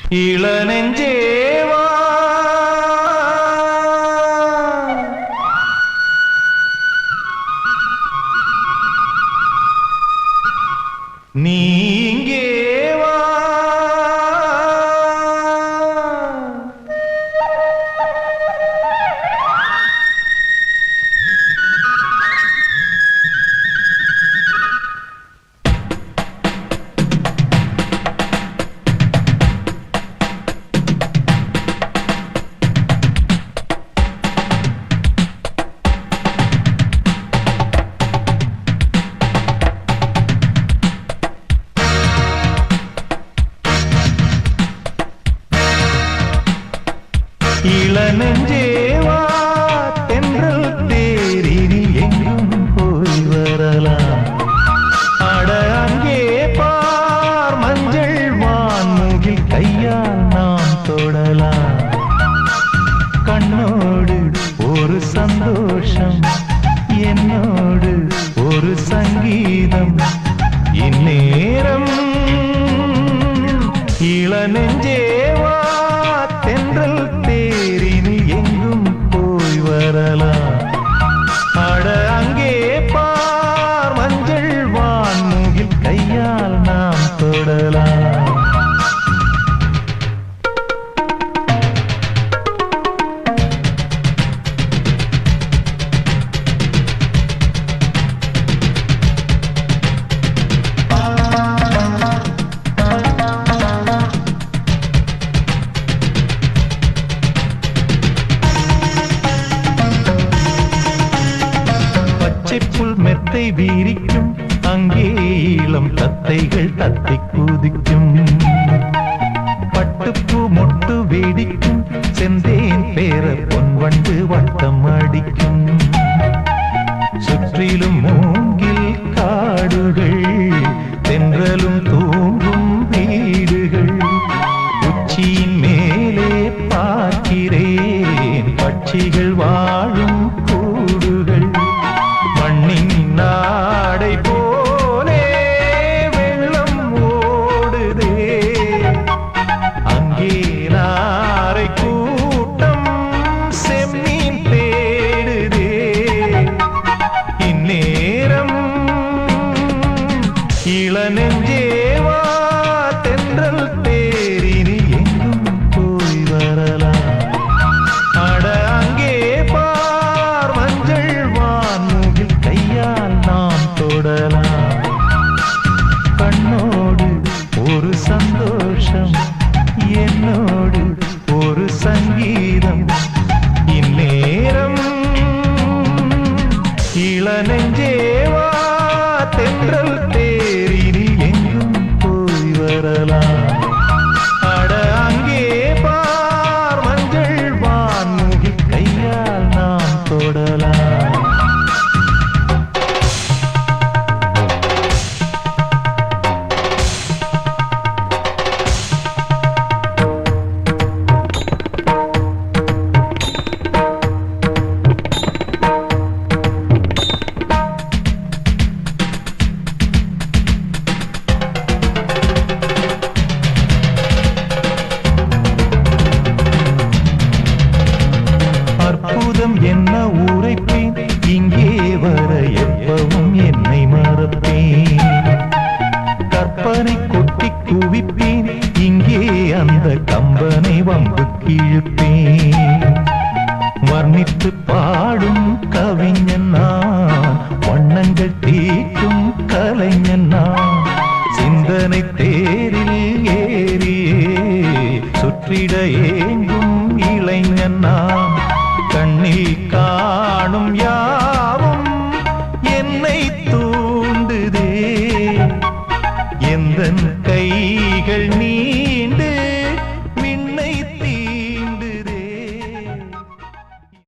இளநெஞ்சேவா நீ இங்கே வா இளநெஞ்சேவா தென்றல் தேரினில் எங்கும் போய் வரலாம் அட அங்கே பார் மஞ்சள் வான்முகில் கையால் நாம் தொடலாம் கண்ணோடு ஒரு சந்தோஷம் என்னோடு ஒரு சங்கீதம் இந்நேரம் இளநெஞ்சேவா தென்றல் தேரினில் எங்கும் போய் வரலாம் அட அங்கே பார் மஞ்சள் வான்முகில் கையால் நாம் தொடலாம் புல் மெத்தை வீரிக்கும் அங்கே இளம் தத்தைகள் தத்தை குதிக்கும் பட்டுப்பூ மொட்டு வேடிக்கும் செந்தேன் பேர பொன்வண்டு வட்டம் அடிக்கும் சுற்றிலும் மூங்கில் காடுகள் தென்றலும் தூங்கும் வீடுகள் உச்சியின் மேலே பார்க்கிறேன் பட்சிகள் வாழும் கூடுகள் மண்ணின் நாடை போலே வெள்ளம் ஓடுதே அங்கே நாரை கூட்டம் செம்மீன் தேடுதே இந்நேரம் இளநெஞ்சேவா தென்றல் தேரினி எங்கும் போய் வரலாம் அட அங்கே பார் மஞ்சள் வான்முகில் கையால் நாம் தொடலாம் கண்ணோடு ஒரு சந்தோஷம் என்னோடு ஒரு சங்கீதம் இந்நேரம் இளநெஞ்சேவா தென்றல் தேரினில் எங்கும் போய் வரலாம் அட அங்கே பார் மஞ்சள் வான்முகில் கையால் நாம் தொடலாம் அற்புதம் என்ன உரைப்பேன் இங்கே வர எப்பவும் என்னை மறப்பேன் கற்பனை கொட்டி குவிப்பேன் இங்கே அந்த கம்பனை வம்பு கிழிப்பேன் வர்ணித்து பாடும் கவிஞன் நான் வண்ணங்கள் தீட்டும் கலைஞன் நான் சிந்தனை தேரில் ஏறியே சுற்றிட ஏங்கும் இளைஞன் நான் கண்ணில் காணும் யாவும் என்னை தூண்டுதே எந்தன் கைகள் நீ